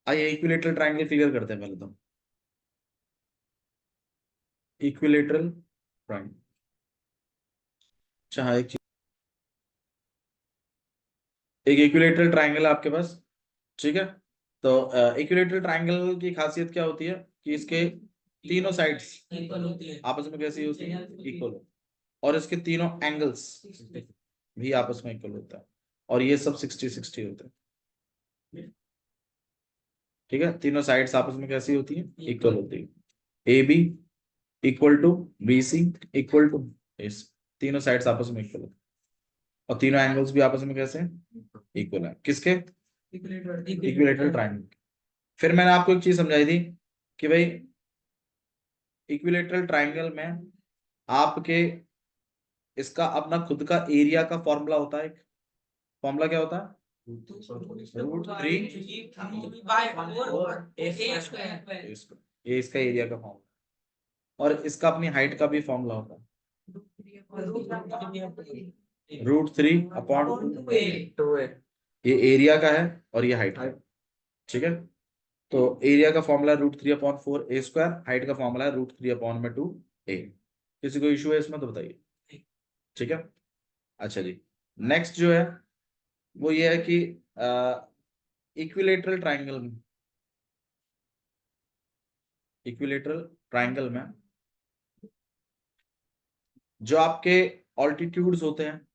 आइए equilateral triangle figure करते हैं पहले तो। इक्विलेटरल ट्रायंगल, अच्छा हाँ, एक इक्विलेटरल ट्रायंगल है आपके पास, ठीक है। तो इक्विलेटरल ट्रायंगल की खासियत क्या होती है कि इसके तीनों साइड्स आपस में कैसी होती है, इक्वल, और इसके तीनों एंगल्स भी आपस में इक्वल होता है, और ये सब 60-60 होते हैं, ठीक है। तीनों साइड्स आपस में कैसी होती है, इक्वल होती है। A b equal to b c equal to इस, तीनों साइड्स आपस में इक्वल होती है, और तीनों एंगल्स भी आपस में कैसे इक्वल है, किसके, इक्विलेटरल ट्रायंगल। फिर मैंने आपको एक चीज समझाई थी कि भाई इक्विलेटरल ट्रायंगल में आपके इसका अपना खुद का एरिया का फॉर्मूला होता है, एक फॉर्मूला क्या होता है, √3, ये इसका एरिया का फॉर्मूला, और इसका अपनी हाइट का भी फॉर्मूला होता है, √3/2, ये एरिया का है और ये हाइट का, ठीक है। तो एरिया का फॉर्मूला √3/4 a², हाइट का फॉर्मूला है √3/2a। किसी को इशू है इसमें तो बताइए, ठीक है। अच्छा जी, नेक्स्ट जो है वो ये है कि इक्विलेटरल ट्रायंगल में, इक्विलेटरल ट्रायंगल में जो आपके ऑल्टीट्यूड्स होते हैं,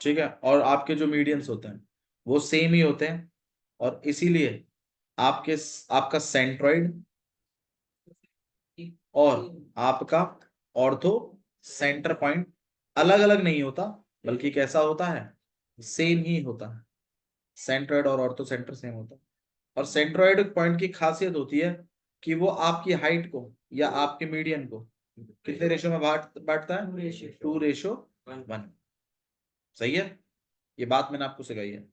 ठीक है, और आपके जो मीडियंस होते हैं वो सेम ही होते हैं, और इसीलिए आपके आपका सेंट्रॉइड और आपका ऑर्थो सेंटर पॉइंट अलग अलग नहीं होता, बल्कि कैसा होता है, सेम ही होता है। सेंट्रॉइड और ऑर्थो सेंटर सेम होता है, और सेंट्रॉइड पॉइंट की खासियत होती है कि वो आपकी हाइट को या आपके मीडियन को कितने रेशो में बांटता है, 2:1। सही है, ये बात मैंने आपको सिखाई है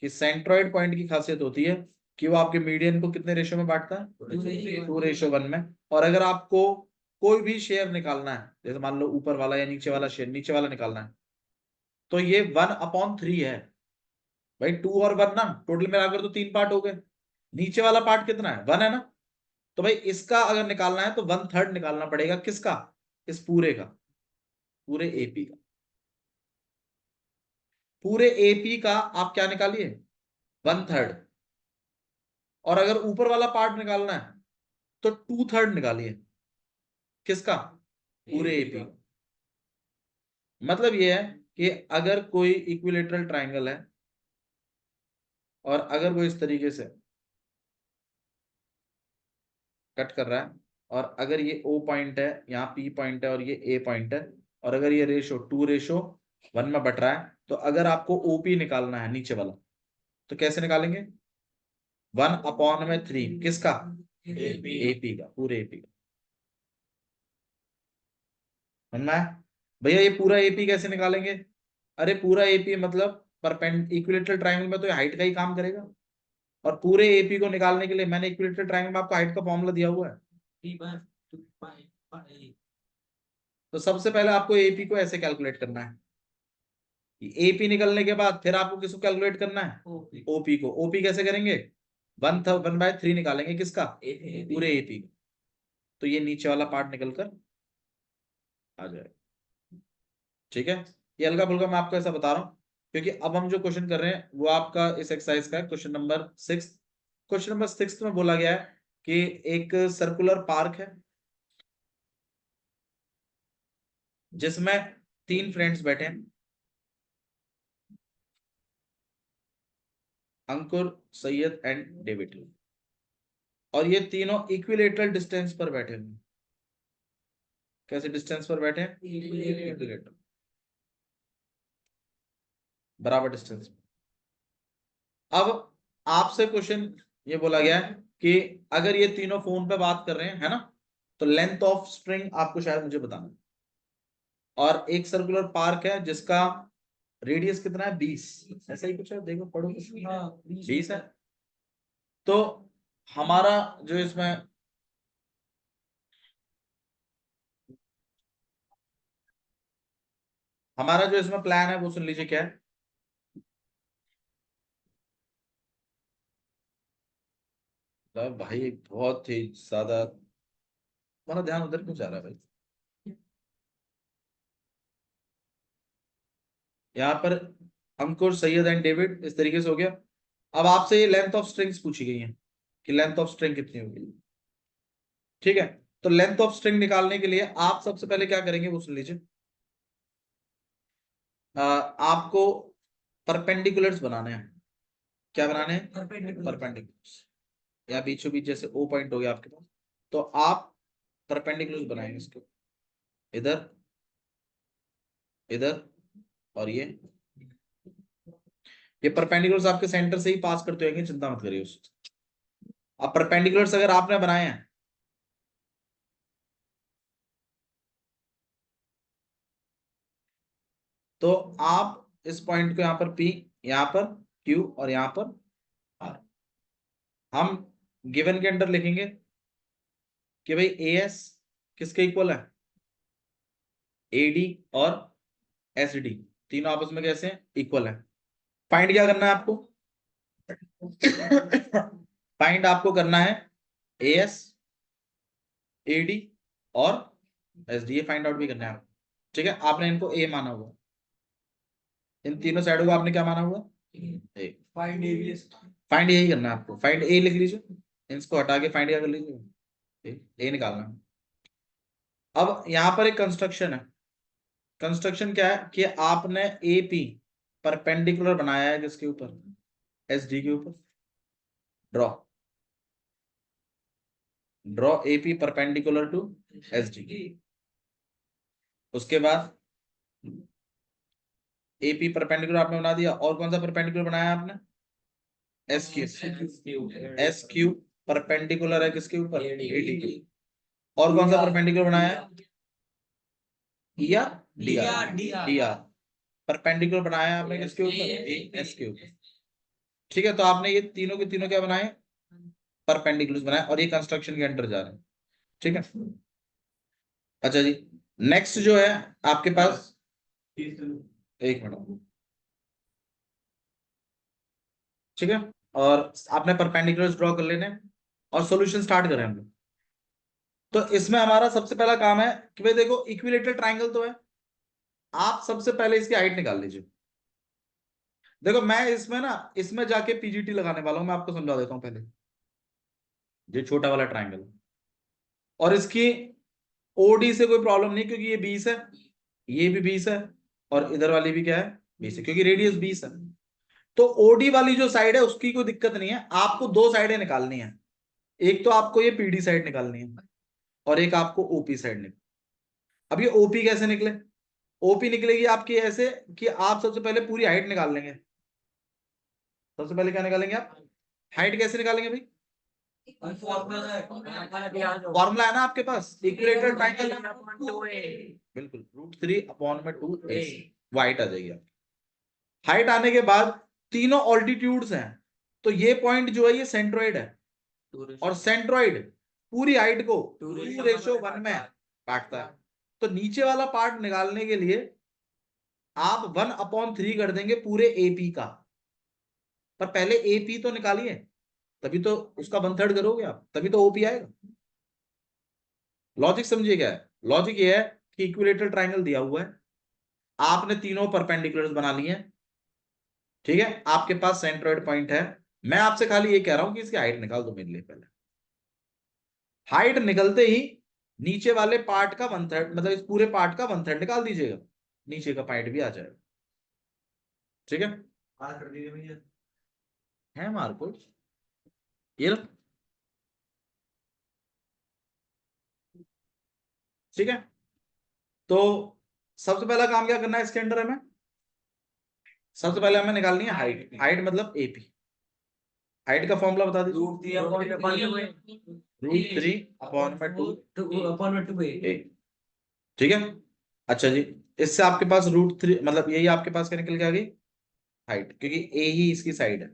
कि सेंट्रॉइड पॉइंट की खासियत होती है कि वो आपके मीडियन को कितने रेशो में बांटता है, 2:1 में। और अगर आपको कोई भी शेयर निकालना है, जैसे मान लो ऊपर वाला या नीचे वाला शेयर, नीचे वाला निकालना है, तो ये 1/3 है। भाई 2 और 1 ना, टोटल मिलाकर तो 3 पार्ट हो गए, नीचे वाला पार्ट कितना है, 1 है ना। तो भाई इसका अगर निकालना है तो 1/3 निकालना पड़ेगा, किसका, इस पूरे का, पूरे एपी का, पूरे एपी का आप क्या निकालिए, 1/3। और अगर ऊपर वाला पार्ट निकालना है तो 2/3 निकालिए, किसका, पूरे एपी का। मतलब ये है कि अगर कोई इक्विलेटरल ट्रायंगल है और अगर वो इस तरीके से कट कर रहा है, और अगर ये O पॉइंट है, यहाँ P पॉइंट है और ये A पॉइंट है, और अगर ये रेशो 2:1 में बट रहा है, तो अगर आपको OP निकालना है नीचे वाला, तो कैसे निकालेंगे, 1/3, किसका, AP का, पूरे AP का। समझ में आया? भैया ये पूरा एपी कैसे निकालेंगे, अरे पूरा एपी मतलब परपेंड इक्विलेटरल ट्रायंगल में तो ये हाइट का ही काम करेगा, और पूरे एपी को निकालने के लिए मैंने इक्विलेटरल ट्रायंगल में आपको हाइट का फॉर्मूला दिया हुआ है। तो सबसे पहले आपको एपी को ऐसे कैलकुलेट करना है, एपी निकलने के बाद फिर आपको किसको कैलकुलेट करना है, ओपी को। ओपी कैसे करेंगे, 1/3 निकालेंगे, किसका, पूरे एपी का। तो ये नीचे वाला पार्ट निकलकर आ जाएगा, ठीक है। ये हल्का फुल्का मैं आपको ऐसा बता रहा हूँ क्योंकि अब हम जो क्वेश्चन कर रहे हैं वो आपका इस एक्सरसाइज का है, क्वेश्चन नंबर 6। क्वेश्चन नंबर 6 में बोला गया है कि एक सर्कुलर पार्क है जिसमें 3 फ्रेंड्स बैठे हैं, अंकुर, सैयद एंड डेविड, और ये तीनों इक्विलेटरल डिस्टेंस पर बैठे हैं। कैसे डिस्टेंस पर बैठे हैं, इक्विलेटरल, बराबर डिस्टेंस। अब आपसे क्वेश्चन ये बोला गया है कि अगर ये तीनों फोन पे बात कर रहे हैं, है ना, तो लेंथ ऑफ स्ट्रिंग आपको शायद मुझे बताना है। और एक सर्कुलर पार्क है जिसका रेडियस कितना है, 20, ऐसा ही कुछ है, देखो पढ़ो कुछ, 20 है। तो हमारा जो इसमें हमारा जो इसमें प्लान है वो सुन लीजिए क्या है। भाई बहुत ही ज्यादा हमारा ध्यान उधर क्यों जा रहा है भाई। यहाँ पर अंकुर, सैयद एंड डेविड इस तरीके से हो गया। अब आपसे ये लेंथ ऑफ स्ट्रिंग्स पूछी गई है कि लेंथ ऑफ स्ट्रिंग कितनी होगी। ठीक है, तो लेंथ ऑफ स्ट्रिंग निकालने के लिए आप सबसे पहले क्या करेंगे वो सुन लीजिए। आपको परपेंडिकुलर्स बनाने हैं। क्या बनाने हैं? परपेंडिकुलर्स, या बीचों बीच जैसे ओ पॉइंट हो गया आपके पास, तो आप परपेंडिकुलर्स बनाएंगे इसको, इधर, इधर और ये परपेंडिकुलर्स आपके सेंटर से ही पास करते होंगे, चिंता मत करिए उससे। अब परपेंडिकुलर्स अगर आपने बनाए हैं तो आप इस पॉइंट को यहाँ पर P, यहाँ पर Q और यहाँ पर R, हम गिवन के अंदर लिखेंगे कि भाई AS किसके इक्वल है? AD और SD तीनों आपस में कैसे हैं? इक्वल है। फाइंड क्या करना है आपको? फाइंड आपको करना है AS, AD और SD, ये फाइंड आउट भी करना है आपको। ठीक है, आपने इनको A माना हुआ, इन तीनों साइडों को आपने क्या माना हुआ? A। फाइंड यही करना है आपको, फाइंड A लिख लीजिए, इसको हटा के फाइंड क्या कर लीजिए? A निकालना है। अब यहां पर एक कंस्ट्रक्शन है। कंस्ट्रक्शन क्या है कि आपने AP परपेंडिकुलर बनाया है किसके ऊपर? SD के ऊपर। Draw, draw AP perpendicular to SD। उसके बाद AP परपेंडिकुलर आपने बना दिया, और कौन सा परपेंडिकुलर बनाया आपने? SQ। SQ परपेंडिकुलर है किसके ऊपर? AD के। और कौन सा परपेंडिकुलर बनाया है? या DR परपेंडिकुलर बनाया है आपने किसके ऊपर? S के ऊपर। ठीक है, तो आपने ये तीनों के तीनों क्या बनाए? परपेंडिकुलर बनाए, और ये कंस्ट्रक्शन के अंडर जा रहे हैं। ठीक है, अच्छा जी, नेक्स्ट जो है आपके पास, एक मिनट, ठीक है, और आपने परपेंडिकुलर्स ड्रॉ कर लेने और सॉल्यूशन स्टार्ट करें हम लोग। तो इसमें हमारा सबसे पहला काम है कि भाई देखो इक्विलेटरल ट्रायंगल तो है, आप सबसे पहले इसकी हाइट निकाल लीजिए। देखो मैं इसमें ना, इसमें जाके PGT लगाने वाला हूं, मैं आपको समझा देता हूं पहले। ये छोटा वाला ट्रायंगल, और इसकी OD से कोई प्रॉब्लम नहीं, क्योंकि ये 20 है, ये भी 20 है, और इधर वाली भी क्या है? 20 है, क्योंकि रेडियस 20 है। तो OD वाली जो साइड है उसकी कोई दिक्कत नहीं है, आपको दो साइडें निकालनी है। एक तो आपको ये PD साइड निकालनी है, और एक आपको OP साइड निकालनी। अब ये OP कैसे निकले? OP निकलेगी आपकी ऐसे कि आप सबसे पहले पूरी हाइट निकाल लेंगे। सबसे पहले क्या निकालेंगे आप? हाइट कैसे निकालेंगे भाई? फॉर्मूला है ना आपके पास, इक्विलेटरल ट्रायंगल है। बिल्कुल, √3/2 वो हाइट आ जाएगी आपकी। हाइट आने के बाद तीनों ऑल्टीट्यूड्स हैं, तो ये पॉइंट जो है ये सेंट्रोइड है, और सेंट्रोइड पूरी हाइट को 2:1 में काटता है। तो नीचे वाला पार्ट निकालने के लिए आप 1/3 कर देंगे पूरे AP का, पर पहले AP तो निकालिए, तभी तो उसका 1/3 करोगे आप, तभी तो OP आएगा। लॉजिक समझिए क्या है? लॉजिक ये है कि इक्विलेटरल ट्रायंगल दिया हुआ है, आपने तीनों परपेंडिकुलर्स बना लिए हैं, ठीक है, आपके पास सेंट्रोइड पॉइंट है। मैं आपसे खाली ये कह रहा हूं कि इसकी हाइट निकाल दो मेरे लिए पहले। हाइट निकलते ही नीचे वाले पार्ट का 1/3, मतलब इस पूरे पार्ट का 1/3 निकाल दीजिएगा, नीचे का पॉइंट भी आ जाएगा। ठीक है, कर दीजिए भैया, है मार्को, ये लो। ठीक है, तो सबसे पहला काम क्या करना है इसके अंदर हमें? सबसे पहले हमें निकालनी है हाइट। हाइट मतलब AP। हाइट का फॉर्मूला बता दीजिए। √3/2 ठीक है, अच्छा जी, इससे आपके पास √3 मतलब यही आपके पास क्या निकल के आ गई? हाइट, क्योंकि A ही इसकी साइड है।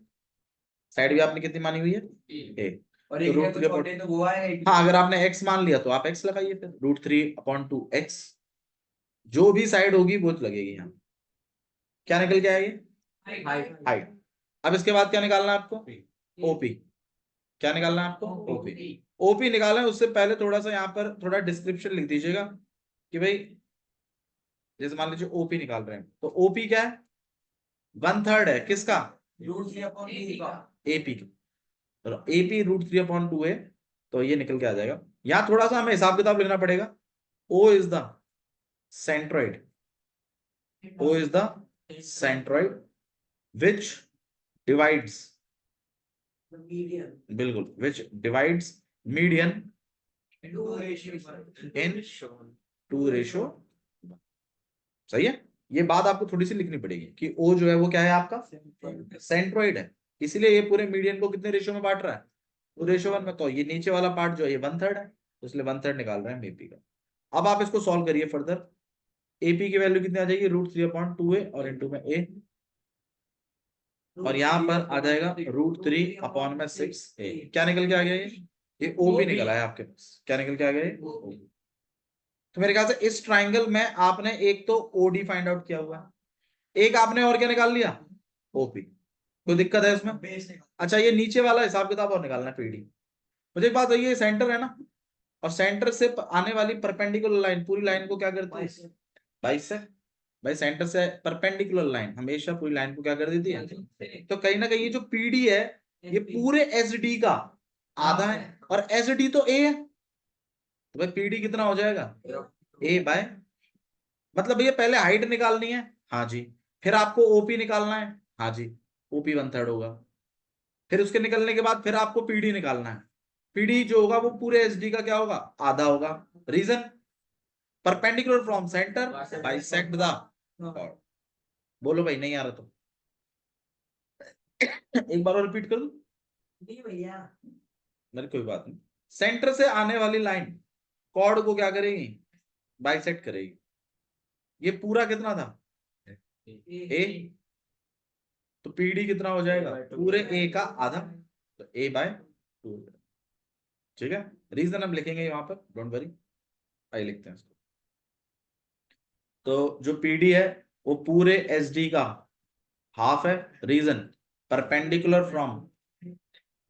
साइड भी आपने कितनी मानी हुई है? A। और तो √3 तो वो है, हाँ, अगर आपने x मान लिया तो आप x लगाइए, फिर √3/2x, जो भी साइड होगी वो लगेगी यहाँ। क्या निकल के आएगी? हाइट। अब इसके बाद क्या निकालना है आपको? OP। क्या निकालना है आपको? ओपी। ओपी निकालना है, उससे पहले थोड़ा सा यहाँ पर थोड़ा डिस्क्रिप्शन लिख दीजिएगा कि भाई जैसे मान लीजिए ओपी निकाल रहे हैं, तो ओपी क्या है? 1/3 है किसका? एपी का। तो एपी √3/2 है, तो ये निकल के आ जाएगा। यहाँ थोड़ा सा हमें हिसाब किताब लिखना पड़ेगा। O is the centroid, O is the centroid which divides, बिल्कुल, which divides median in 2:1। सही है। ये बात आपको थोड़ी सी लिखनी पड़ेगी कि O जो है वो क्या है आपका? सेंट्रोइड है, इसीलिए ये पूरे मीडियन को कितने रेशियो में बांट रहा है? 2:1 में। तो ये नीचे वाला पार्ट जो है ये 1/3 है, तो इसलिए 1/3 निकाल रहे हैं एपी का। अब आप इसको सॉल्व करिए फर्दर। एपी की वैल्यू कितनी आ जाएगी? √3/2 है और इंटू में ए, और यहाँ पर आ जाएगा √3/6 ए। क्या निकल के आ गया? ये ओ भी निकल आया आपके पास। क्या निकल के आ गया? ये ओ। तो मेरे ख्याल से इस ट्राइंगल में आपने एक तो ओडी फाइंड आउट किया हुआ है, एक आपने और क्या निकाल लिया? ओपी। कोई दिक्कत है इसमें? अच्छा, ये नीचे वाला हिसाब किताब और निकालना है, पीडी। मुझे एक बात है, ये सेंटर है ना, और सेंटर से आने वाली परपेंडिकुलर लाइन पूरी लाइन को क्या करती है? बाइसेक्ट। भाई सेंटर से परपेंडिकुलर लाइन हमेशा पूरी लाइन को क्या कर देती है? तो कहीं ना कहीं ये जो पीडी है ये पूरे एस डी का आधा है, और एस डी तो ए है, तो भाई पीडी कितना हो जाएगा? ए बाय, मतलब ये पहले हाइट निकालनी है, हाँ जी, फिर आपको ओपी निकालना है, हाँ जी, ओपी 1/3 होगा, फिर उसके निकलने के बाद फिर आपको पीडी निकालना है। पीडी जो होगा वो पूरे एस डी का क्या होगा? आधा होगा। Reason? Perpendicular from centre bisect the chord. बोलो भाई, नहीं आ रहा तो एक बार और रिपीट कर दो। नहीं भैया, मेरी कोई बात नहीं। सेंटर से आने वाली लाइन कॉर्ड को क्या करेगी? बाइसेक्ट करेगी। ये पूरा कितना था? ए। तो पीडी कितना हो जाएगा? पूरे ए का आधा, तो A/2। ठीक है, रीजन हम लिखेंगे वहां पर, डोंट वरी, आइए लिखते हैं इसको। तो जो पीडी है वो पूरे एस डी का हाफ है। Reason? Perpendicular from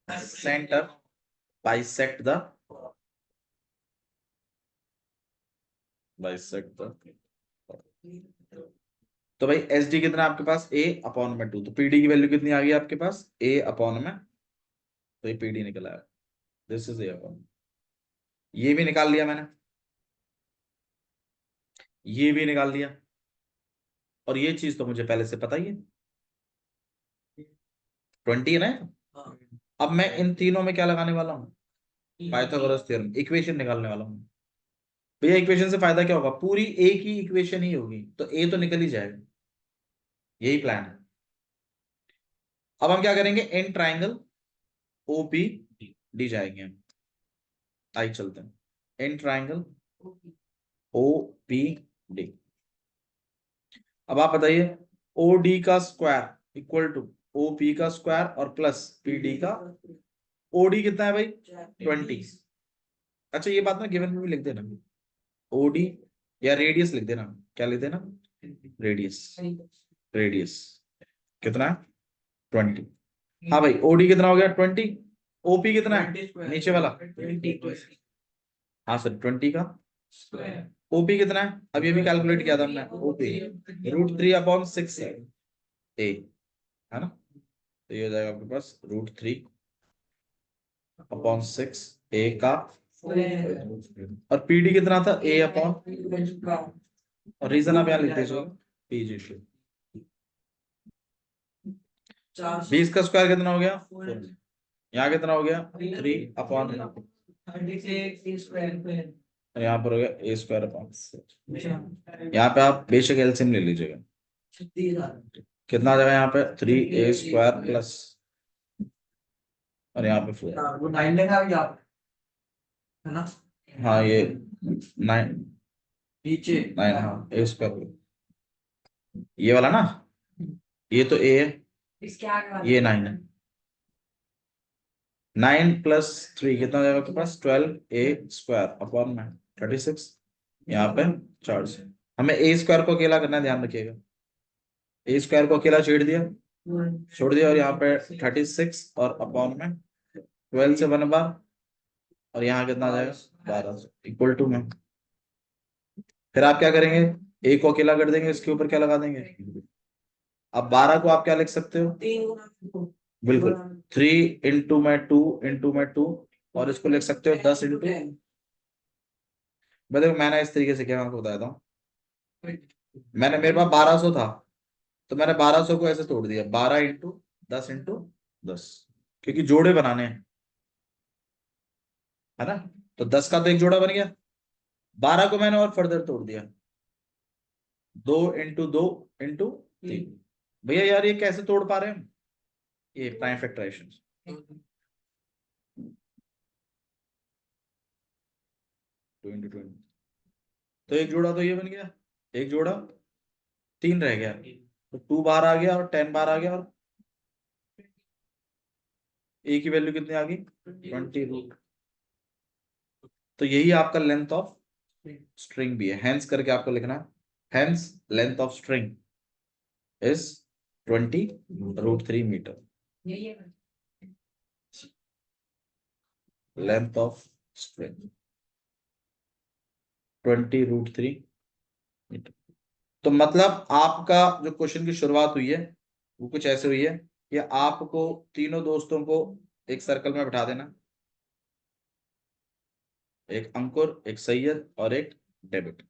centre bisect the तो भाई एस डी कितना है आपके पास? A/2। तो पीडी की वैल्यू कितनी आ गई आपके पास? A/में, तो ये पीडी निकल आया। This is A/। ये भी निकाल लिया मैंने, ये भी निकाल लिया, और ये चीज तो मुझे पहले से पता ही है, 20 है ना। अब मैं इन तीनों में क्या लगाने वाला हूँ? पाइथागोरस थ्योरम, इक्वेशन निकालने वाला हूँ। भैया इक्वेशन से फायदा क्या होगा? पूरी ए की इक्वेशन ही होगी, तो ए तो निकल ही जाएगा। यही प्लान है। अब हम क्या करेंगे? इन ट्राइंगल ओपी डी जाएंगे हम। आई चलते हैं इन ट्राइंगल ओपी डी। अब आप बताइए, ओ डी का square equal to O P का स्क्वायर और प्लस पी डी का। ओडी कितना है भाई? 20। अच्छा, ये बात ना गिवन में भी लिख देना, ओडी या रेडियस लिख देना। क्या लिख देना? रेडियस। रेडियस कितना है? 20। हाँ भाई, ओडी कितना हो गया? 20। ओपी कितना है नीचे वाला? हाँ सर, 20 का। ओपी कितना है? अभी अभी कैलकुलेट किया था हमने। ओपी √3/6 है ना, तो ये हो जाएगा आपके पास √3/6 ए का, और पीडी कितना था? A/, और रीजन आप यहाँ लिख दीजिए पीजी। 20 का स्क्वायर कितना हो गया? यहाँ कितना हो गया? 3/, यहाँ पर हो गया A²/6। यहाँ पे आप बेशक एलसीएम ले लीजिएगा। कितना आ जाएगा यहाँ पे? 3A² प्लस, और यहाँ पे 4। हाँ ये 9 नीचे 9, हाँ A²। ये वाला ना, ये तो A है, ये 9 है। 9 + 3 कितना हो जाएगा आपके पास? 12A² 36। यहाँ पे 4 से हमें A² को अकेला करना है, ध्यान रखिएगा। A² को अकेला छोड़ दिया, और यहाँ पे 36 और अपॉन में 12 से 1 बार, और यहाँ कितना आ जाएगा 1200 इक्वल टू में। फिर आप क्या करेंगे, एक को अकेला कर देंगे, इसके ऊपर क्या लगा देंगे। अब 12 को आप क्या लिख सकते हो, बिल्कुल 3 इंटू में 2 इंटू में 2, और इसको लिख सकते हो 10 इंटू। देखो मैंने इस तरीके से क्या आपको बताया था, मैंने मेरे पास 1200 था, तो मैंने 1200 को ऐसे तोड़ दिया, 12 इंटू 10 इंटू 10, क्योंकि जोड़े बनाने हैं, है ना। तो 10 का तो एक जोड़ा बन गया, 12 को मैंने और फर्दर तोड़ दिया, 2 इंटू 2 इंटू 3। भैया यार ये कैसे तोड़ पा रहे हैं, ये प्राइम फैक्टराइजेशन। 2 इंटू 2, तो एक जोड़ा तो ये बन गया, एक जोड़ा 3 रह गया, तो 2 बार आ गया और 10 बार आ गया, और ए की वैल्यू कितनी आ गई 20 रूट। तो यही आपका लेंथ ऑफ स्ट्रिंग भी है, हेंस करके आपको लिखना है, hence length of string is 20√3 metre. Length of string 20√3 metre. तो मतलब आपका जो क्वेश्चन की शुरुआत हुई है वो कुछ ऐसे हुई है कि आपको तीनों दोस्तों को एक सर्कल में बिठा देना, एक अंकुर, एक सैयद और एक डेविड।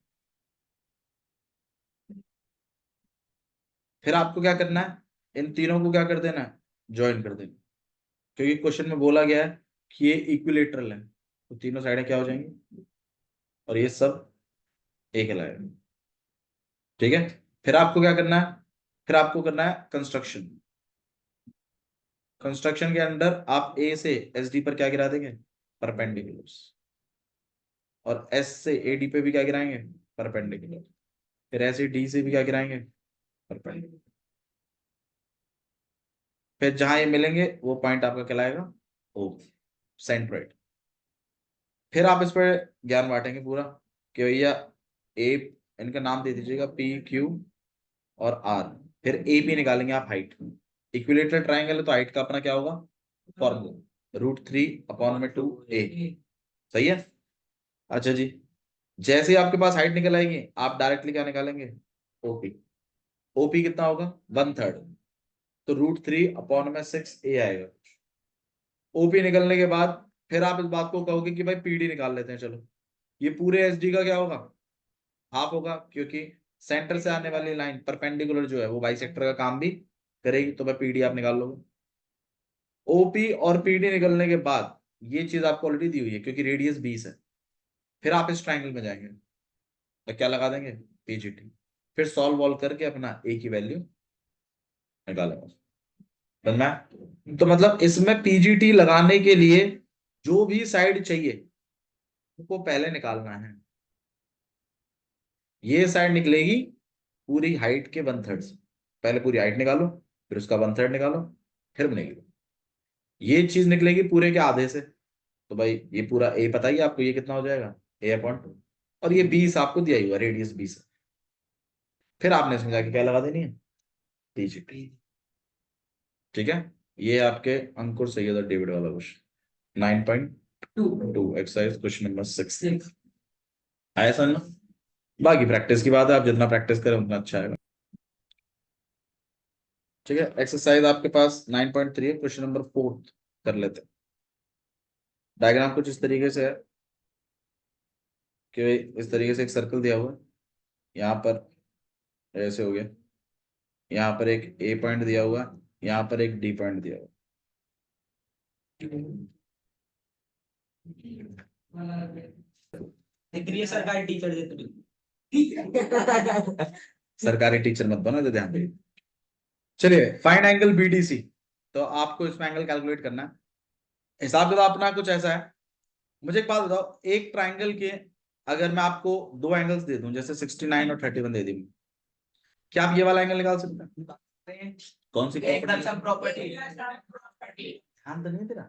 फिर आपको क्या करना है, इन तीनों को क्या कर देना है, ज्वाइन कर देना, क्योंकि क्वेश्चन में बोला गया है कि ये इक्विलेटरल है, तो तीनों साइडें क्या हो जाएंगी, और ये सब एक लाएगा। ठीक है, फिर आपको क्या करना है, फिर आपको करना है कंस्ट्रक्शन। कंस्ट्रक्शन के अंदर आप ए से एस डी पर क्या गिरा देंगे, परपेंडिकुलर्स, और एस से ए डी पे भी क्या गिराएंगे, परपेंडिकुलर। फिर ऐसे डी से भी क्या गिराएंगे, परपेंडिकुलर। फिर जहां ये मिलेंगे वो पॉइंट आपका कहलाएगा ओ, सेंट्रोइड। फिर आप इस पर ज्ञान बांटेंगे पूरा कि भैया ए, इनका नाम दे दीजिएगा पी क्यू और आर। फिर ए पी निकालेंगे आप हाइट, इक्विलेटरल ट्राइंगल है तो हाइट का अपना क्या होगा, फॉर्मूला √3/2a। सही है। अच्छा जी, जैसे ही आपके पास हाइट निकल आएगी आप डायरेक्टली क्या निकालेंगे, ओपी। ओपी कितना होगा 1/3, तो √3/6a आएगा। ओपी निकलने के बाद फिर आप इस बात को कहोगे कि भाई पीडी निकाल लेते हैं, चलो ये पूरे एसडी का क्या होगा, हाफ होगा, क्योंकि सेंटर से आने वाली लाइन परपेंडिकुलर जो है वो बाइसेक्टर का काम भी करेगी, तो भाई पीडी आप निकाल लोगे। ओपी और पीडी निकलने के बाद ये चीज आपको ऑलरेडी दी हुई है क्योंकि रेडियस 20 है, फिर आप इस ट्राइंगल में जाएंगे तो क्या लगा देंगे, पीजीटी। फिर सॉल्व वॉल्व करके अपना ए की वैल्यू निकालेंगे, समझना है? तो मतलब इसमें पीजीटी लगाने के लिए जो भी साइड चाहिए उसको पहले निकालना है। ये साइड निकलेगी पूरी हाइट के 1/3 से, पहले पूरी हाइट निकालो, फिर उसका 1/3 निकालो, फिर बनेगी। ये चीज निकलेगी पूरे के आधे से, तो भाई ये पूरा ए पता ही है आपको, ये कितना हो जाएगा a/2, और ये 20 आपको दिया ही हुआ, रेडियस 20 है। फिर आपने इसमें जाके क्या लगा देनी है, पीजीटी। ठीक है, ये आपके अंकुर सैयद और डेविड वाला क्वेश्चन 9.2 एक्सरसाइज क्वेश्चन नंबर 6 आया समझ में। बाकी प्रैक्टिस की बात है, आप जितना प्रैक्टिस करें उतना अच्छा आएगा। ठीक है, एक्सरसाइज आपके पास 9.3 है, क्वेश्चन नंबर 4 कर लेते हैं। डायग्राम कुछ इस तरीके से है कि इस तरीके से एक सर्कल दिया हुआ है, यहाँ पर ऐसे हो गया, यहाँ पर एक ए पॉइंट दिया हुआ है, यहाँ पर एक डी पॉइंट दिया हुआ है। सरकारी टीचर देते सरकारी टीचर मत बनो, तो ध्यान दीजिए। चलिए, फाइंड एंगल बीडीसी, तो आपको इसमें एंगल कैलकुलेट करना है। हिसाब किताब अपना कुछ ऐसा है, मुझे एक बात बताओ, एक ट्राइंगल के अगर मैं आपको दो एंगल्स दे दूं, जैसे 69 और 31 दे दूं, क्या आप ये वाला एंगल निकाल सकते हैं? कौन सी प्रॉपर्टी ध्यान तो नहीं दे रहा।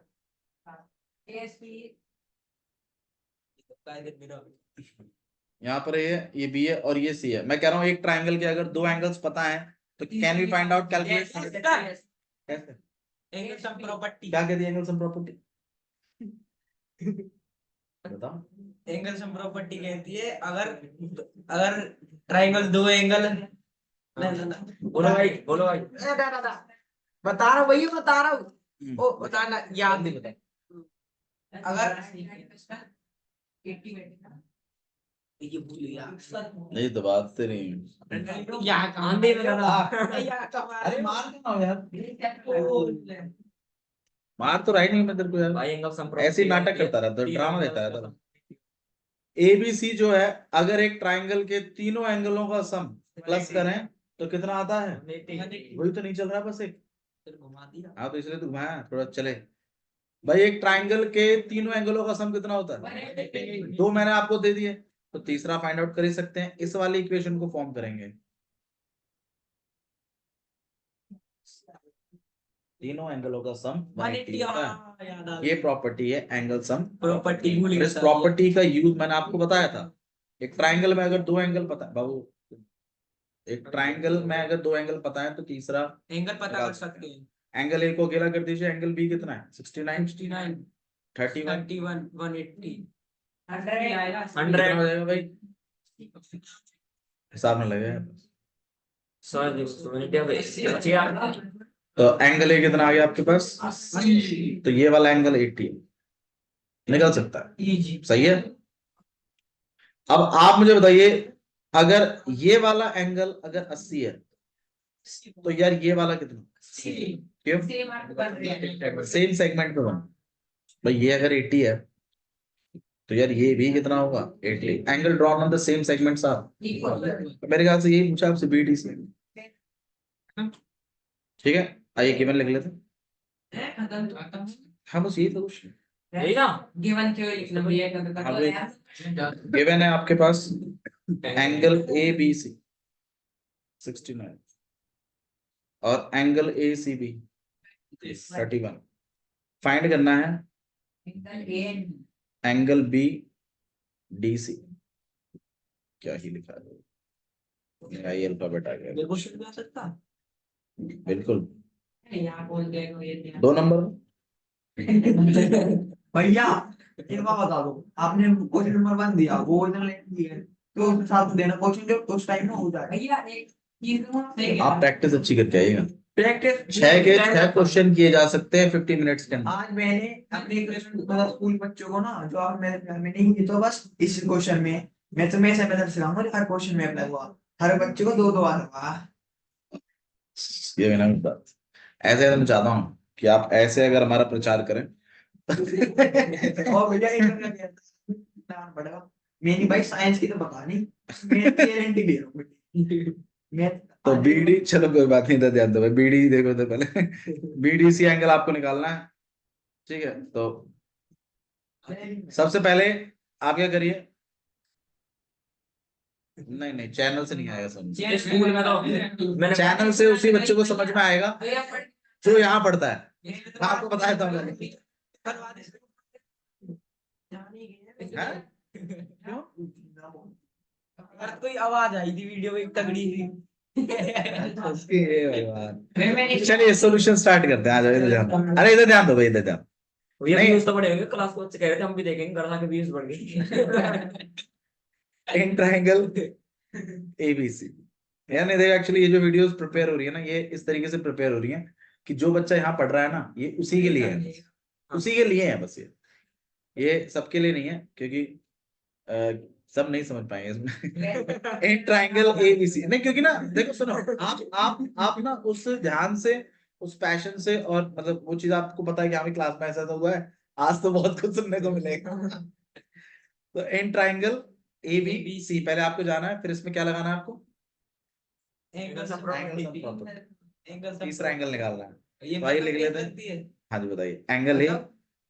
यहाँ पर ये बी है और ये सी है। मैं कह रहा हूँ एक ट्राइंगल के अगर दो एंगल्स पता है तो can we find out calculate कैसे, एंगल सम प्रॉपर्टी। क्या कहती है एंगल सम प्रॉपर्टी? बताओ। एंगल सम प्रॉपर्टी कहती है अगर अगर ट्राइंगल दो एंगल बोलो भाई बोलो भाई। बता रहा हूँ भैया बता रहा हूँ हम्म, ओ बताना याद नहीं बता अगर ये भूल गया नहीं तो बात से नहीं। यहाँ कहाँ दे रहा अरे मार देना यार, मार तो रहा ही नहीं मैं तेरे को यार, भाई एंगल सम ऐसे ही नाटक करता रहता है, ड्रामा देता रहता है। एबीसी जो है, अगर एक ट्राइंगल के तीनों एंगलों का सम प्लस करें तो कितना आता है? वही तो नहीं चल रहा बस एक। घुमा दिया हाँ तो इसलिए तो घुमाया थोड़ा चले। भाई एक ट्राइंगल के तीनों एंगलों का सम कितना होता है? दो मैंने आपको दे दिए, तो तीसरा फाइंड आउट कर ही सकते हैं। इस वाली इक्वेशन को फॉर्म करेंगे, तीनों एंगलों का सम 180 होता है। ये प्रॉपर्टी है एंगल सम प्रॉपर्टी भूल इस प्रॉपर्टी का यूज मैंने आपको बताया था। एक ट्राइंगल में अगर दो एंगल पता है बाबू, एक ट्राइंगल में अगर दो एंगल पता है तो तीसरा एंगल पता कर सकते हैं एंगल ए को अकेला कर दीजिए, एंगल बी कितना है? 69, 69 31, 31 180 कितना हो जाएगा भाई? हिसाब में लगेगा। तो एंगल ए कितना आ गया आपके पास? तो ये वाला एंगल 80 निकल सकता है, सही है। अब आप मुझे बताइए, अगर ये वाला एंगल अगर 80 है तो यार ये वाला कितना? क्यों? सेम सेगमेंट में बना। भाई ये अगर 80 है तो यार ये भी कितना होगा? 80। Angle drawn on the same segments are, मेरे ख्याल से यही पूछा आपसे बीडी से। ठीक है, आइए गिवन लिख लेते हैं। हाँ बस यही था क्वेश्चन। गिवन क्यों लिखना भैया गिवन है आपके पास एंगल ए बी सी 69 और angle A C B 31। Find करना है एंगल बी डी सी। क्या ही लिखा है, आई अल्फाबेट आ गया। बिल्कुल शुरू कर सकता बिल्कुल यहाँ कौन देगा ये 2 नंबर। भैया एक बात बता दो, आपने क्वेश्चन नंबर 1 दिया, वो इधर ले दिया तो उसके साथ देना क्वेश्चन जो उस टाइम में हो जाएगा। भैया एक चीज आप प्रैक्टिस अच्छी करके आइएगा। प्रैक्टिस 6 के 6 क्वेश्चन किए जा सकते हैं 50 मिनट्स के अंदर। आज मैंने अपने मतलब स्कूल बच्चों को ना, जो आप मेरे घर में नहीं, तो बस इस क्वेश्चन में मैं तुम्हें ऐसे मेथड सिखाऊंगा, हर क्वेश्चन में अप्लाई हुआ, हर बच्चे को 2-2 बार हुआ। ये मैंने बात ऐसे मैं चाहता हूँ कि आप ऐसे अगर हमारा प्रचार करें और भैया पड़ेगा मेरी भाई साइंस की तो बता नहीं, मैं गारंटी दे रहा हूँ मैं। तो बीडी, चलो कोई बात नहीं, तो ध्यान दो भाई, बीडी देखो तो पहले बीडीसी एंगल आपको निकालना है। ठीक है, तो सबसे पहले आप क्या करिए, नहीं नहीं चैनल से नहीं आएगा समझ, स्कूल में तो मैंने चैनल से उसी बच्चे को समझ में आएगा जो यहाँ पढ़ता है। आपको बताया था मैंने। हैं? क्यों? अगर कोई आवाज आई थी वीडियो में एक तगड़ी सी चलिए सोल्यूशन स्टार्ट करते हैं। आ जाओ इधर ध्यान, अरे इधर ध्यान दो भाई, इधर ध्यान। ये नहीं। व्यूज तो बढ़े होंगे, क्लास को बच्चे कह रहे थे हम भी देखेंगे, घर आके व्यूज बढ़ गए। इन ट्रायंगल एबीसी, यानी देखो एक्चुअली ये जो वीडियोस प्रिपेयर हो रही है ना, ये इस तरीके से प्रिपेयर हो रही है कि जो बच्चा यहाँ पढ़ रहा है ना, ये उसी के लिए है, उसी के लिए है बस। ये सबके लिए नहीं है, क्योंकि सब नहीं समझ पाएंगे इसमें। इन ट्रायंगल एबीसी नहीं, क्योंकि ना देखो सुनो, आप ना उस ध्यान से, उस पैशन से, और मतलब वो चीज आपको पता है कि हमें क्लास में ऐसा तो हुआ है, आज तो बहुत कुछ सुनने को मिलेगा। तो in triangle A B C पहले आपको जाना है, फिर इसमें क्या लगाना है आपको? तीसरा एंगल निकालना है। तो आइए लिख लेते हैं। हाँ जी बताइए, angle A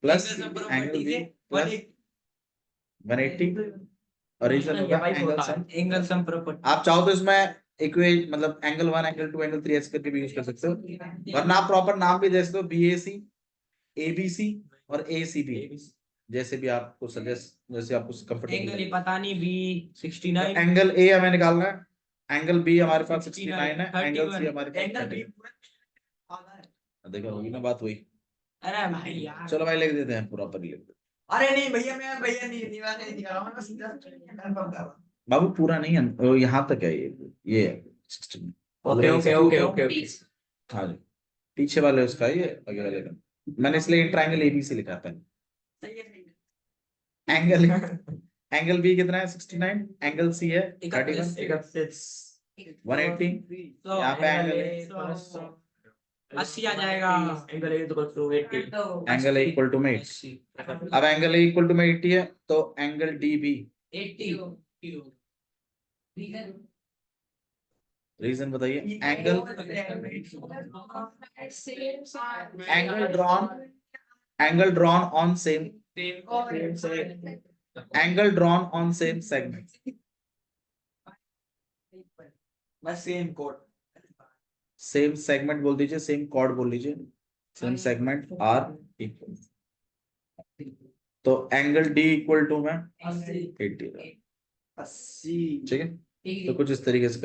plus angle B plus 180 और इधर होगा angle sum. Angle sum property आप चाहो तो इसमें इक्वेशन मतलब एंगल 1 एंगल 2 एंगल 3 ऐसे करके भी यूज कर सकते हो, वरना आप प्रॉपर नाम भी दे सकते हो, बीएसी एबीसी और एसीबी, जैसे भी आपको सजेस्ट, जैसे आपको कंफर्टेबल। एंगल ही पता नहीं बी 69 एंगल ए हमें निकालना है, एंगल बी हमारे पास 69 है, एंगल सी हमारे पास एंगल 30 बी है। देखो होगी ना बात वही। अरे भाई यार चलो भाई लिख देते हैं, प्रॉपर लिख देते अरे नहीं भैया, मैं भैया नहीं मैं नहीं दिखा रहा हूँ, मैं सीधा कंफर्म कर रहा हूँ। बाबू पूरा नहीं है, यहाँ तक है ये है 16। Okay okay okay okay okay. हाँ जी, पीछे वाले उसका है ये, आगे वाले का। मैंने इसलिए ट्रायंगल एबीसी लिखा है पहले। सही है। एंगल एंगल बी कितना है 69, एंगल सी है 31, 180। तो यहाँ पे एंगल है, तो 80 आ जाएगा। Angle A equal to 80। Angle A equal to में 80। अब एंगल ए इक्वल टू में 80 है तो एंगल डी भी 80। रीजन बताइए। Angle drawn on same angle drawn on same segment. बस सेम कोड। सेम सेगमेंट बोल दीजिए, सेम कॉर्ड बोल लीजिए, सेम सेगमेंट आर इक्वल। तो एंगल डी इक्वल टू में 80। 80। ठीक है, तो कुछ इस तरीके से